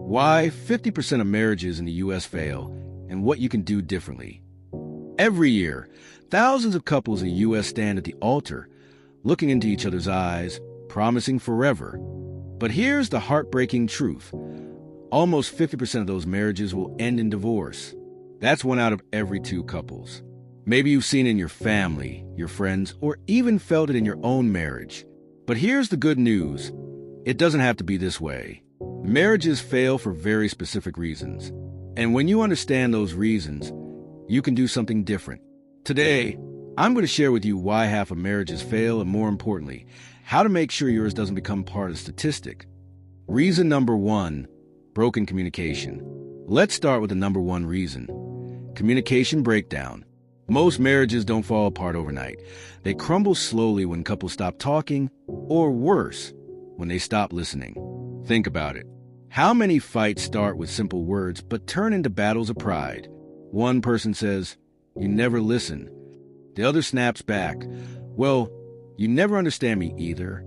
Why 50% of marriages in the U.S. fail, and what you can do differently. Every year, thousands of couples in the U.S. stand at the altar, looking into each other's eyes, promising forever. But here's the heartbreaking truth. Almost 50% of those marriages will end in divorce. That's 1 out of every 2 couples. Maybe you've seen it in your family, your friends, or even felt it in your own marriage. But here's the good news. It doesn't have to be this way. Marriages fail for very specific reasons. And when you understand those reasons, you can do something different. Today, I'm going to share with you why half of marriages fail and, more importantly, how to make sure yours doesn't become part of the statistic. Reason number 1, broken communication. Let's start with the number 1 reason. Communication breakdown. Most marriages don't fall apart overnight. They crumble slowly when couples stop talking, or worse, when they stop listening. Think about it. How many fights start with simple words but turn into battles of pride? One person says, "You never listen." The other snaps back, "Well, you never understand me either."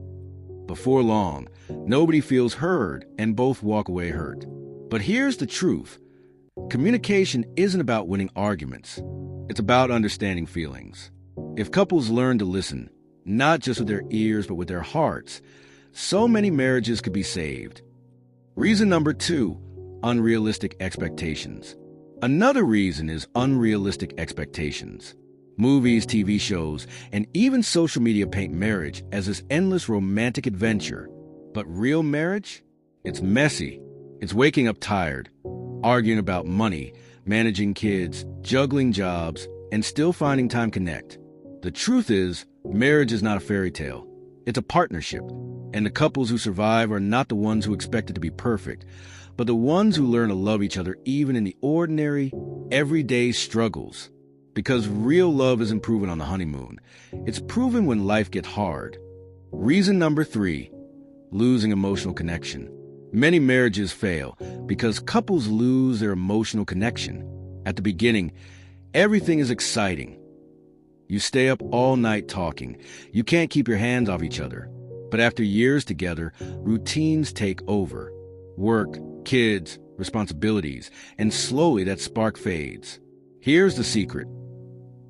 Before long, nobody feels heard and both walk away hurt. But here's the truth. Communication isn't about winning arguments. It's about understanding feelings. If couples learn to listen, not just with their ears but with their hearts, so many marriages could be saved. Reason number 2, unrealistic expectations. Another reason is unrealistic expectations. Movies, TV shows, and even social media paint marriage as this endless romantic adventure. But real marriage? It's messy. It's waking up tired, arguing about money, managing kids, juggling jobs, and still finding time to connect. The truth is, marriage is not a fairy tale. It's a partnership. And the couples who survive are not the ones who expect it to be perfect, but the ones who learn to love each other even in the ordinary, everyday struggles. Because real love isn't proven on the honeymoon. It's proven when life gets hard. Reason number 3, losing emotional connection. Many marriages fail because couples lose their emotional connection. At the beginning, everything is exciting. You stay up all night talking. You can't keep your hands off each other. But after years together, routines take over. Work, kids, responsibilities, and slowly that spark fades. Here's the secret.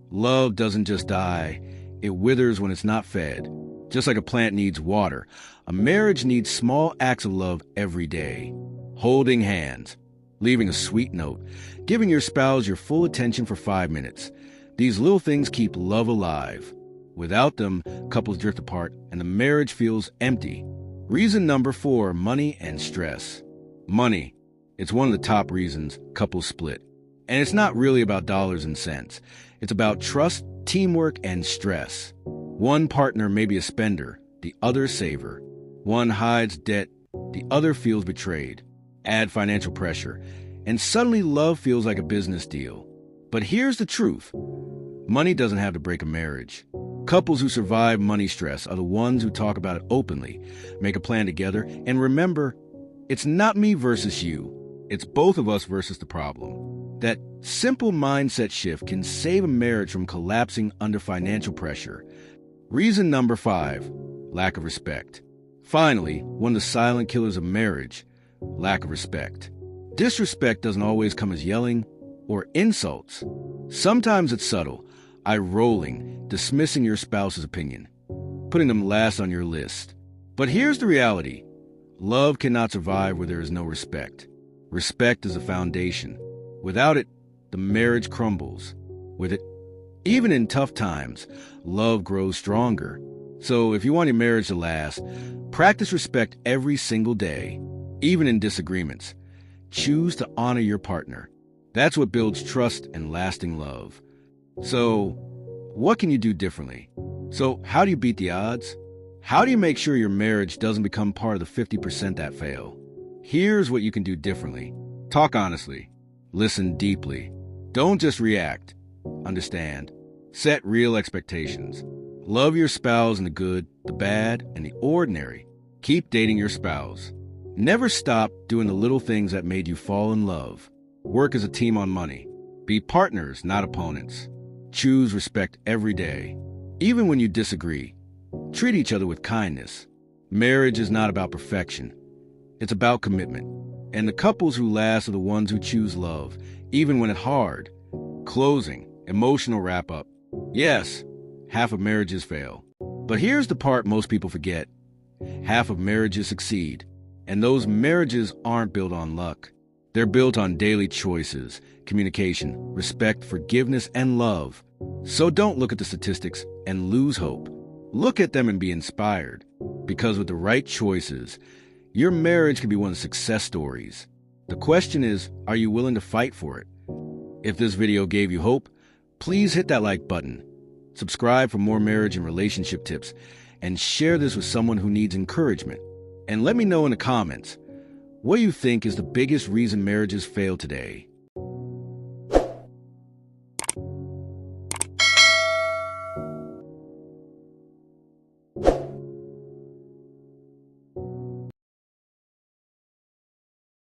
Love doesn't just die. It withers when it's not fed. Just like a plant needs water, a marriage needs small acts of love every day. Holding hands, leaving a sweet note, giving your spouse your full attention for 5 minutes. These little things keep love alive. Without them, couples drift apart and the marriage feels empty. Reason number 4, money and stress. Money. It's one of the top reasons couples split. And it's not really about dollars and cents. It's about trust, teamwork, and stress. One partner may be a spender, the other a saver. One hides debt, the other feels betrayed. Add financial pressure, and suddenly love feels like a business deal. But here's the truth. Money doesn't have to break a marriage. Couples who survive money stress are the ones who talk about it openly, make a plan together, and remember, it's not me versus you. It's both of us versus the problem. That simple mindset shift can save a marriage from collapsing under financial pressure. Reason number 5, lack of respect. Finally, one of the silent killers of marriage, lack of respect. Disrespect doesn't always come as yelling or insults. Sometimes it's subtle, eye-rolling, dismissing your spouse's opinion, putting them last on your list. But here's the reality. Love cannot survive where there is no respect. Respect is a foundation. Without it, the marriage crumbles. With it, even in tough times, love grows stronger. So if you want your marriage to last, practice respect every single day, even in disagreements. Choose to honor your partner. That's what builds trust and lasting love. So, what can you do differently? So, how do you beat the odds? How do you make sure your marriage doesn't become part of the 50% that fail? Here's what you can do differently. Talk honestly. Listen deeply. Don't just react. Understand. Set real expectations. Love your spouse in the good, the bad, and the ordinary. Keep dating your spouse. Never stop doing the little things that made you fall in love. Work as a team on money. Be partners, not opponents. Choose respect every day. Even when you disagree, treat each other with kindness. Marriage is not about perfection. It's about commitment. And the couples who last are the ones who choose love, even when it's hard. Closing, emotional wrap-up. Yes, half of marriages fail. But here's the part most people forget. Half of marriages succeed. And those marriages aren't built on luck. They're built on daily choices, communication, respect, forgiveness, and love. So don't look at the statistics and lose hope. Look at them and be inspired. Because with the right choices, your marriage can be one of the success stories. The question is, are you willing to fight for it? If this video gave you hope, please hit that like button. Subscribe for more marriage and relationship tips, and share this with someone who needs encouragement. And let me know in the comments, what do you think is the biggest reason marriages fail today?